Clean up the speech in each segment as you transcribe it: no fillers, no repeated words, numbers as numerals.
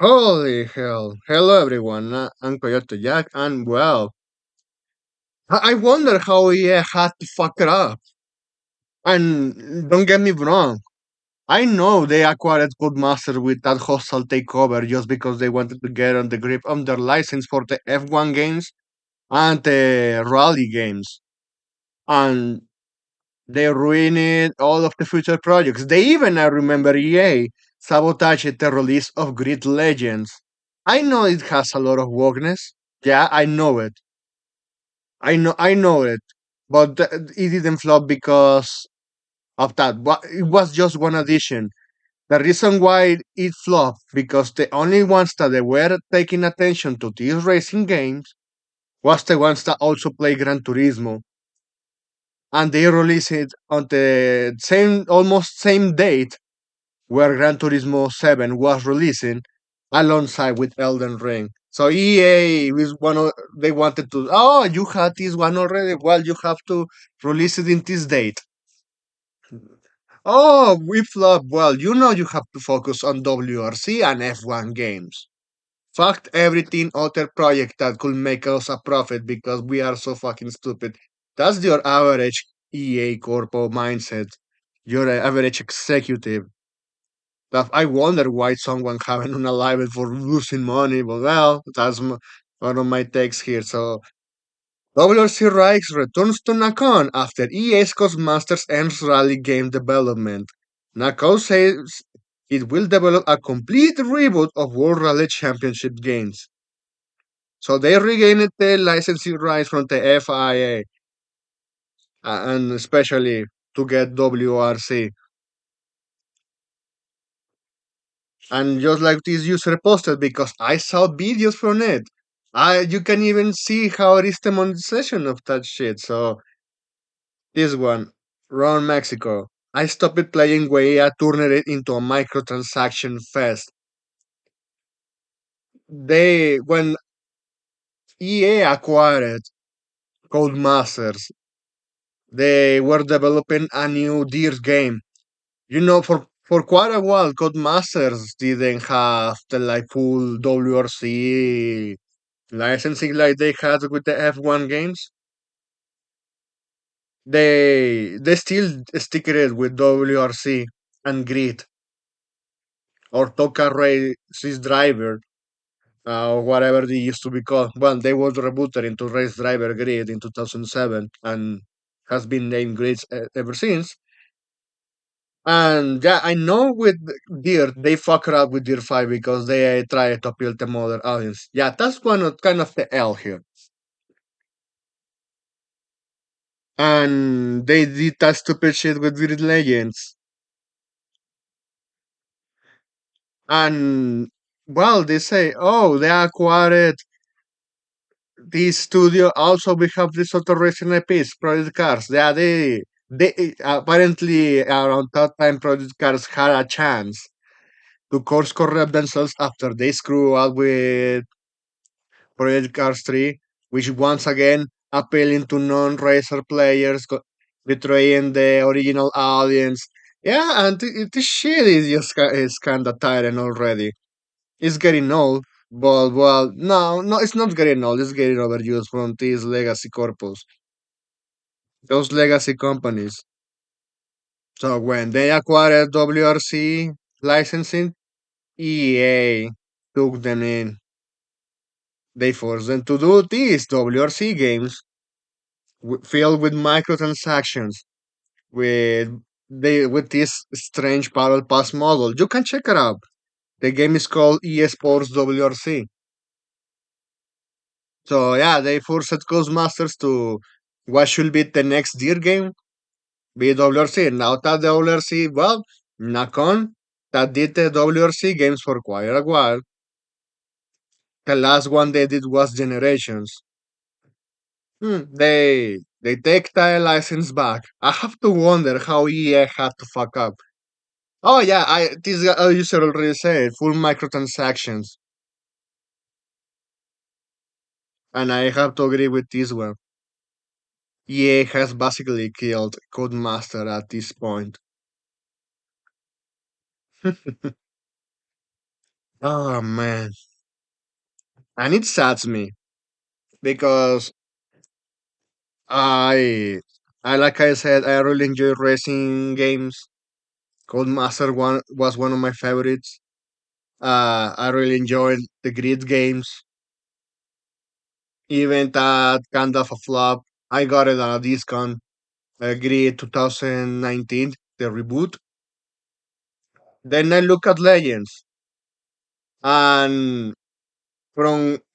Holy hell. Hello everyone, I'm Coyote Jack, and well, I wonder how EA had to fuck it up. And don't get me wrong, I know they acquired Codemasters with that hostile takeover just because they wanted to get on the grip on their license for the F1 games and the rally games. And they ruined all of the future projects. They even, I remember EA, sabotaged the release of Grid Legends. I know it has a lot of wokeness. Yeah, I know it. I know it, but it didn't flop because of that. It was just one addition. The reason why it flopped because the only ones that they were taking attention to these racing games was the ones that also play Gran Turismo, and they released it on the same, almost same date where Gran Turismo 7 was releasing alongside with Elden Ring. So EA is one of they wanted to you had this one already. Well, you have to release it in this date. Oh, we flop. Well, you have to focus on WRC and F1 games. Fuck everything other project that could make us a profit because we are so fucking stupid. That's your average EA corpo mindset. Your average executive. That I wonder why someone haven't unalive it for losing money, but well, that's one of my takes here. So WRC Rise returns to NACOM after EA's Codemasters ends rally game development. NACOM says it will develop a complete reboot of World Rally Championship games. So they regained the licensing rights from the FIA, and especially to get WRC. And just like this user posted, because I saw videos from it, you can even see how it is the monetization of that shit. So this one, Ron Mexico. I stopped playing way I turned it into a microtransaction fest. When EA acquired Codemasters, they were developing a new Deers game. For quite a while, Codemasters didn't have the like full WRC licensing like they had with the F1 games. They still stick it with WRC and Grid or Toka Race Driver, or whatever they used to be called. Well, they was rebooted into Race Driver Grid in 2007 and has been named Grid ever since. And yeah, I know with Deer, they fuck up with Deer 5 because they try to appeal to modern audience. Yeah, that's one of kind of the L here. And they did that stupid shit with Virid Legends. And well, they say, oh, they acquired this studio. Also, we have this other racing IPs, Project Cars. Yeah, they apparently around that time, Project Cars had a chance to course correct themselves after they screw up with Project Cars 3, which once again appealing to non-racer players, betraying the original audience. Yeah, and this shit is just is kind of tiring already. It's getting old, but well, no, it's not getting old. It's getting overused from these legacy corpus, those legacy companies. So when they acquired WRC licensing, EA took them in. They forced them to do these WRC games filled with microtransactions, with with this strange parallel pass model. You can check it out. The game is called EA Sports WRC. So yeah, they forced Codemasters to what should be the next Deer game be WRC. Now that the WRC, well, Nacon that did the WRC games for quite a while. The last one they did was Generations. They take the license back. I have to wonder how EA had to fuck up. Oh yeah, I this user already said full microtransactions, and I have to agree with this one. EA has basically killed Codemaster at this point. Oh man, and it sads me because I, I like I said, I really enjoy racing games. Codemaster one was one of my favorites. I really enjoyed the grid games, even that kind of a flop. I got it on a discount. Grid 2019, the reboot. Then I look at Legends, and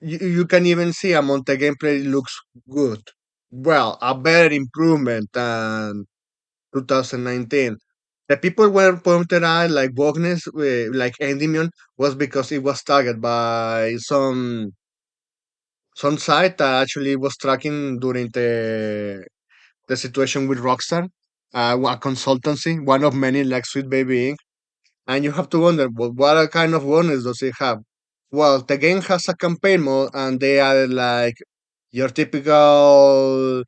you can even see among the gameplay looks good. Well, a better improvement than 2019. The people were pointed out like bogness, like Endymion, was because it was targeted by some site that actually was tracking during the situation with Rockstar, a consultancy, one of many like Sweet Baby Inc. And you have to wonder, well, what kind of bonus does it have? Well, the game has a campaign mode, and they added like your typical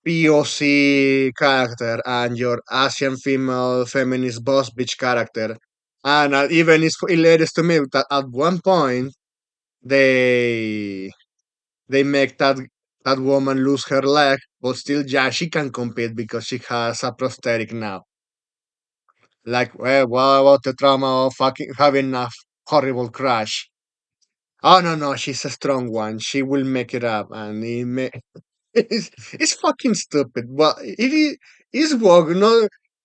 POC character and your Asian female feminist boss bitch character. And even it's hilarious to me that at one point they they make that woman lose her leg, but still, yeah, she can compete because she has a prosthetic now. Like, well, what about the trauma of fucking having a horrible crash? Oh no, no, she's a strong one. She will make it up, and it's fucking stupid. But is work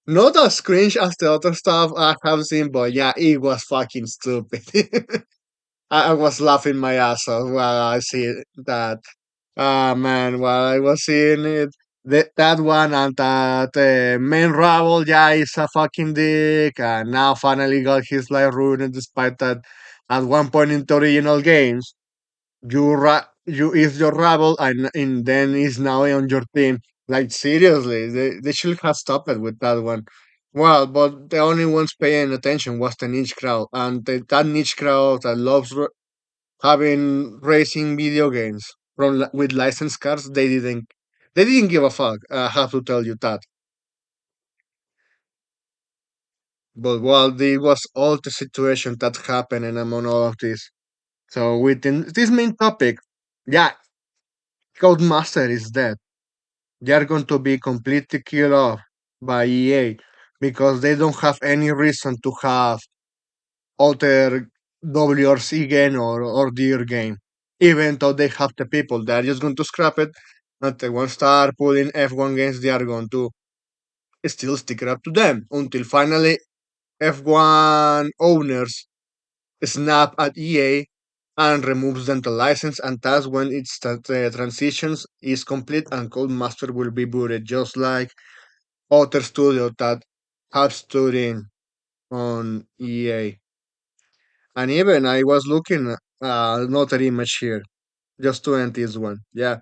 not as cringe as the other stuff I have seen, but yeah, it was fucking stupid. I was laughing my ass off while I see that. Ah man, while I was seeing it, that one and that main rival, yeah, is a fucking dick, and now finally got his life ruined despite that at one point in the original games you is your rival and then is now on your team. Like seriously, they should have stopped it with that one. Well, but the only ones paying attention was the niche crowd, and that niche crowd that loves having racing video games with licensed cars. They didn't give a fuck. I have to tell you that. But well, there was all the situation that happened and among all of this. So within this main topic, yeah, Codemaster is dead. They are going to be completely killed off by EA because they don't have any reason to have other WRC game or their game. Even though they have the people, they are just going to scrap it and they won't start pulling F1 games, they are going to still stick it up to them until finally F1 owners snap at EA and removes them the license, and that's when the transitions is complete and Codemaster will be booted, just like other studio that have stood in on EA. And even I was looking at another image here, just to end this one. Yeah,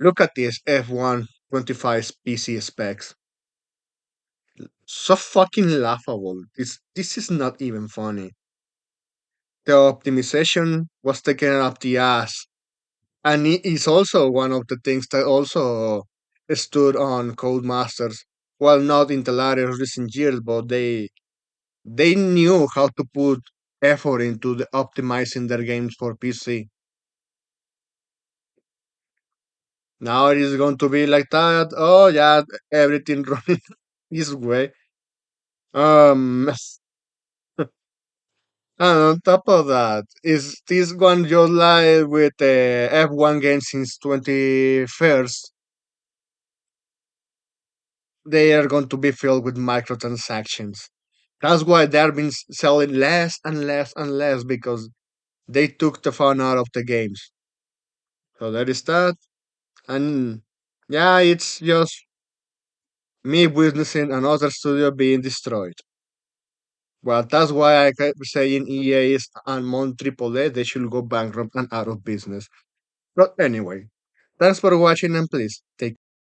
look at this F1 25 PC specs. So fucking laughable. This is not even funny. The optimization was taken up the ass, and it is also one of the things that also stood on Codemasters. Well, not in the latter recent years, but they knew how to put effort into optimizing their games for PC. Now it is going to be like that. Oh yeah, everything running this way. Um, and on top of that, is this one just like with the F1 game since 21st? They are going to be filled with microtransactions. That's why they've been selling less and less and less because they took the fun out of the games. So that is that. And yeah, it's just me witnessing another studio being destroyed. Well, that's why I kept saying EA is and Mon AAA, they should go bankrupt and out of business. But anyway, thanks for watching and please take